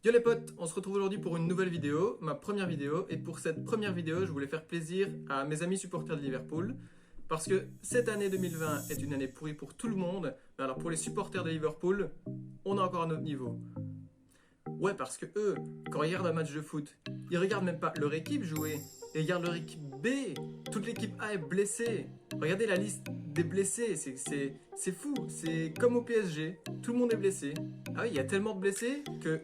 Yo les potes, on se retrouve aujourd'hui pour une nouvelle vidéo, ma première vidéo, et pour cette première vidéo, je voulais faire plaisir à mes amis supporters de Liverpool, parce que cette année 2020 est une année pourrie pour tout le monde, mais alors pour les supporters de Liverpool, on est encore à notre niveau. Ouais, parce que eux, quand ils regardent un match de foot, ils regardent même pas leur équipe jouer, ils regardent leur équipe B, toute l'équipe A est blessée. Regardez la liste des blessés, c'est fou, c'est comme au PSG, tout le monde est blessé. Ah oui, il y a tellement de blessés que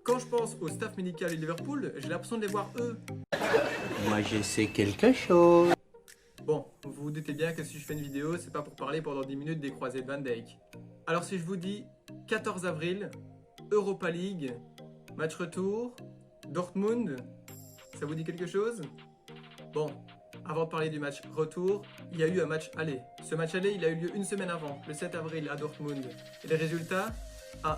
quand je pense au staff médical de Liverpool, j'ai l'impression de les voir eux. Moi je sais quelque chose. Bon, vous vous doutez bien que si je fais une vidéo, c'est pas pour parler pendant 10 minutes des croisés de Van Dijk. Alors si je vous dis 14 avril, Europa League, match retour, Dortmund, ça vous dit quelque chose? Bon, avant de parler du match retour, il y a eu un match aller. Ce match aller, il a eu lieu une semaine avant, le 7 avril à Dortmund. Et les résultats 1-1.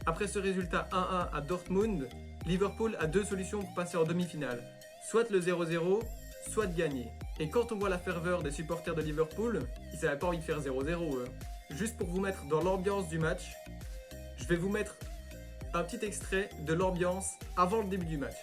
Après ce résultat 1-1 à Dortmund, Liverpool a deux solutions pour passer en demi-finale. Soit le 0-0, soit de gagner. Et quand on voit la ferveur des supporters de Liverpool, ils n'avaient pas envie de faire 0-0 eux. Juste pour vous mettre dans l'ambiance du match, je vais vous mettre un petit extrait de l'ambiance avant le début du match.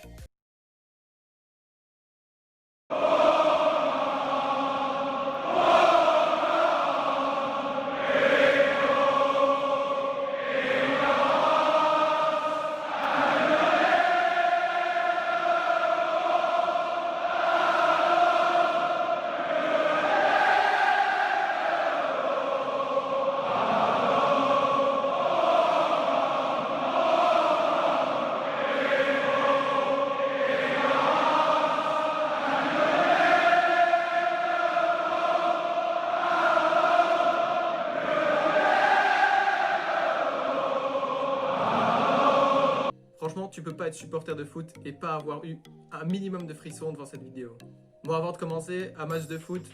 Franchement, tu peux pas être supporter de foot et pas avoir eu un minimum de frissons devant cette vidéo. Bon, avant de commencer, un match de foot,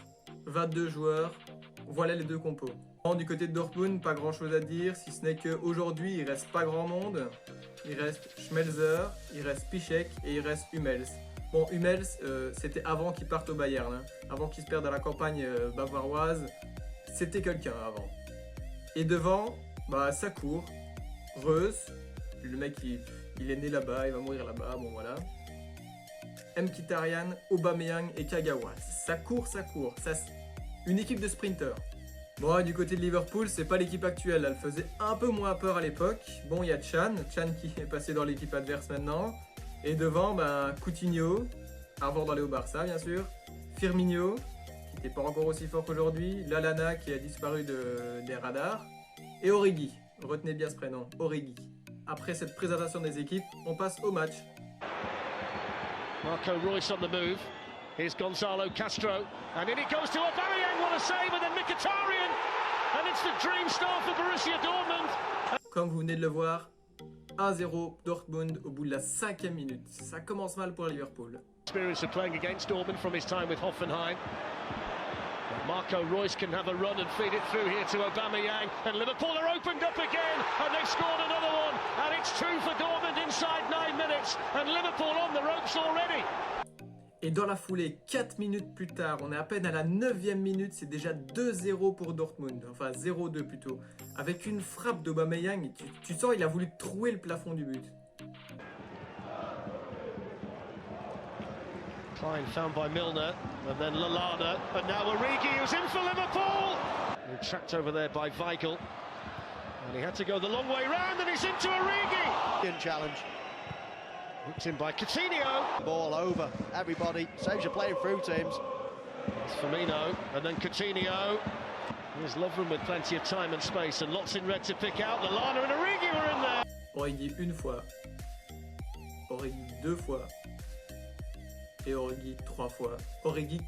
22 joueurs, voilà les deux compos. Bon, du côté de Dortmund, pas grand chose à dire, si ce n'est qu'aujourd'hui, il reste pas grand monde. Il reste Schmelzer, il reste Piszczek et il reste Hummels. Bon, Hummels, c'était avant qu'il parte au Bayern, hein. Avant qu'il se perde à la campagne bavaroise, c'était quelqu'un avant. Et devant, bah ça court, Reus, le mec il est né là-bas, il va mourir là-bas, bon voilà. Mkhitaryan, Aubameyang et Kagawa. Ça court, une équipe de sprinters. Bon, du côté de Liverpool, c'est pas l'équipe actuelle, elle faisait un peu moins peur à l'époque. Bon, il y a Chan qui est passé dans l'équipe adverse maintenant. Et devant, ben, Coutinho, avant d'aller au Barça bien sûr. Firmino, qui n'était pas encore aussi fort qu'aujourd'hui. Lallana, qui a disparu des radars. Et Origi, retenez bien ce prénom, Origi. Après cette présentation des équipes, on passe au match. Marco Reus on the move. Here's Gonzalo Castro. And in it goes to Aubameyang. What a save. And then Mkhitaryan. And it's the dream start for Borussia Dortmund. Comme vous venez de le voir, 1-0 Dortmund au bout de la 5e minute. Ça commence mal pour Liverpool. Experience of playing against Dortmund from his time with Hoffenheim. Marco Reus can have a run and feed it through here to Aubameyang. And Liverpool are opened up again. And they've scored another one. And it's 2 for Dortmund inside 9 minutes. And Liverpool on the ropes already. Et dans la foulée, 4 minutes plus tard, on est à peine à la 9e minute, c'est déjà 2-0 pour Dortmund. Enfin 0-2 plutôt. Avec une frappe d'Aubameyang, tu sens il a voulu trouer le plafond du but. Klein found by Milner, and then Lallana, and now Origi, who's in for Liverpool! And trapped over there by Weigl, and he had to go the long way round, and he's into Origi! Challenge. Hooked in by Coutinho. Ball over, everybody, saves you playing through teams. It's Firmino, and then Coutinho. Here's Lovren with plenty of time and space, and lots in red to pick out. Lallana and Origi were in there! Origi une fois, Origi 2 fois, et Origi 3 fois. Origi.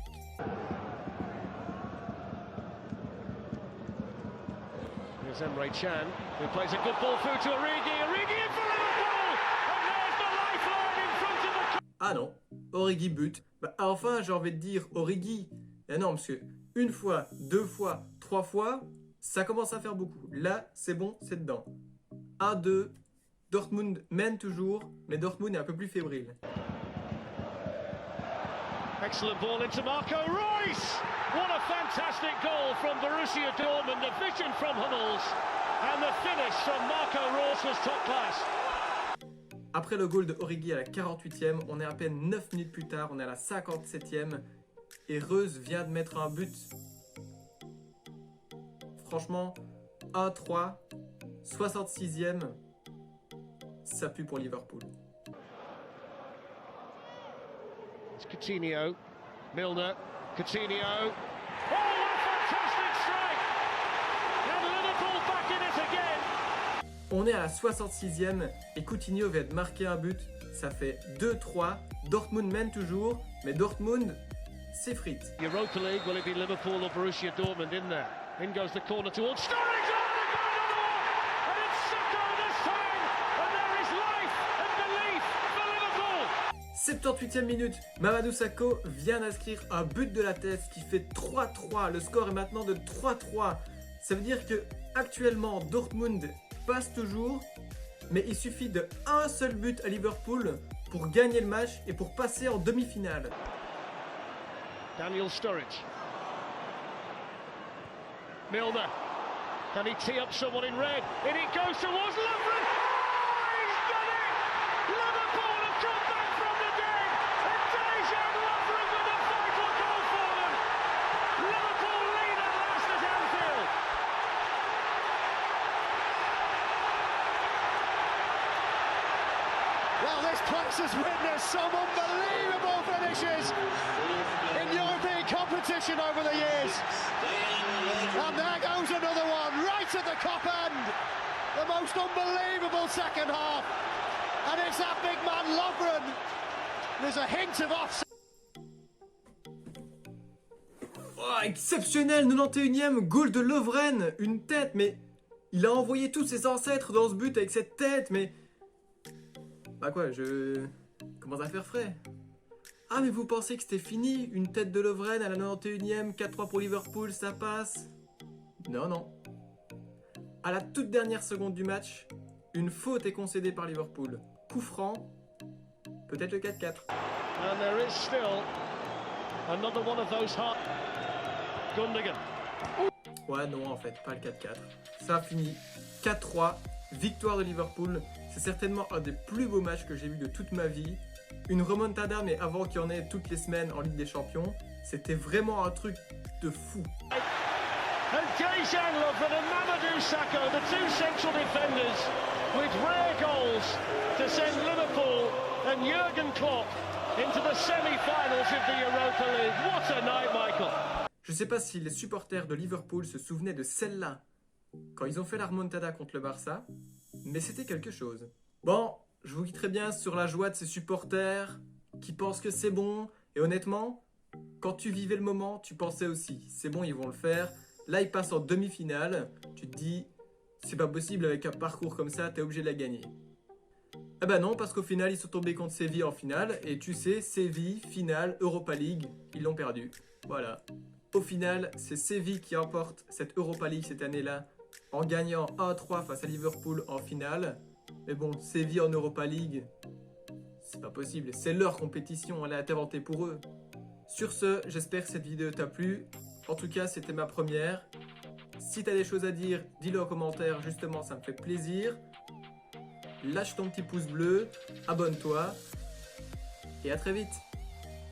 Here's Emre Can, who plays a good ball through to Origi. Origi in for Liverpool! And there's the lifeline in front of the... Ah non, Origi but. Bah enfin j'ai envie de dire Origi. Mais non, parce que une fois, 2 fois, 3 fois, ça commence à faire beaucoup. Là, c'est bon, c'est dedans. 1-2, Dortmund mène toujours, mais Dortmund est un peu plus fébrile. Excellent ball into Marco Reus. What a fantastic goal from Borussia Dortmund. The vision from Hummels and the finish from Marco Reus was top class. Après le goal de Origi à la 48e, on est à peine 9 minutes plus tard, on est à la 57e et Reus vient de mettre un but. Franchement, 1-3, 66e, ça pue pour Liverpool. It's Coutinho, Milner, Coutinho. Oh, what a fantastic strike! And Liverpool back in it again. On est à la 66e et Coutinho vient de marquer un but. Ça fait 2-3. Dortmund mène toujours, mais Dortmund s'effrite. Europa League, will it be Liverpool or Borussia Dortmund in there? In goes the corner towards Sturridge. Oh, they've got another one! And it's Sacco this time! And there is life and belief for Liverpool! 78e minute, Mamadou Sakho vient d'inscrire un but de la tête qui fait 3-3. Le score est maintenant de 3-3. Ça veut dire que actuellement Dortmund passe toujours, mais il suffit de un seul but à Liverpool pour gagner le match et pour passer en demi-finale. Daniel Sturridge. Milner. Can he tee up someone in red? In it goes towards Lovren. Oh, he's done it! Liverpool have come back from the dead. And Dejan Lovren with a vital goal for them. Liverpool lead at last at Anfield. Well, this place has witnessed some unbelievable finishes in European competition over the years. And there goes another one, right at the top end. The most unbelievable second half. And it's that big man, Lovren. There's a hint of offside. Oh, exceptionnel, 91e, goal de Lovren, une tête, mais il a envoyé tous ses ancêtres dans ce but avec cette tête, mais... Bah quoi, je commence à faire frais. Ah mais vous pensez que c'était fini? Une tête de Lovren à la 91e, 4-3 pour Liverpool, ça passe? Non, non. À la toute dernière seconde du match, une faute est concédée par Liverpool. Coup franc, peut-être le 4-4. And there is still another one of those hard... Gundogan. Ouais, non, en fait, pas le 4-4. Ça a fini 4-3, victoire de Liverpool. C'est certainement un des plus beaux matchs que j'ai vu de toute ma vie. Une remontada, mais avant qu'il y en ait toutes les semaines en Ligue des Champions. C'était vraiment un truc de fou. And Dejan Lovren and Mamadou Sakho, the two central defenders, with rare goals to send Liverpool and Jurgen Klopp into the semi-finals of the Europa League. What a night, Michael! Je sais pas si les supporters de Liverpool se souvenaient de celle-là quand ils ont fait la remontada contre le Barça, mais c'était quelque chose. Bon, je vous quitterai bien sur la joie de ces supporters qui pensent que c'est bon, et honnêtement, quand tu vivais le moment, tu pensais aussi, c'est bon, ils vont le faire. Là, ils passent en demi-finale, tu te dis, c'est pas possible avec un parcours comme ça, t'es obligé de la gagner. Eh ben non, parce qu'au final, ils sont tombés contre Séville en finale, et tu sais, Séville, finale, Europa League, ils l'ont perdu. Voilà. Au final, c'est Séville qui emporte cette Europa League cette année-là, en gagnant 1-3 face à Liverpool en finale. Mais bon, Séville en Europa League, c'est pas possible, c'est leur compétition, elle a été inventée pour eux. Sur ce, j'espère que cette vidéo t'a plu. En tout cas, c'était ma première. Si t'as des choses à dire, dis-le en commentaire, justement, ça me fait plaisir. Lâche ton petit pouce bleu, abonne-toi, et à très vite.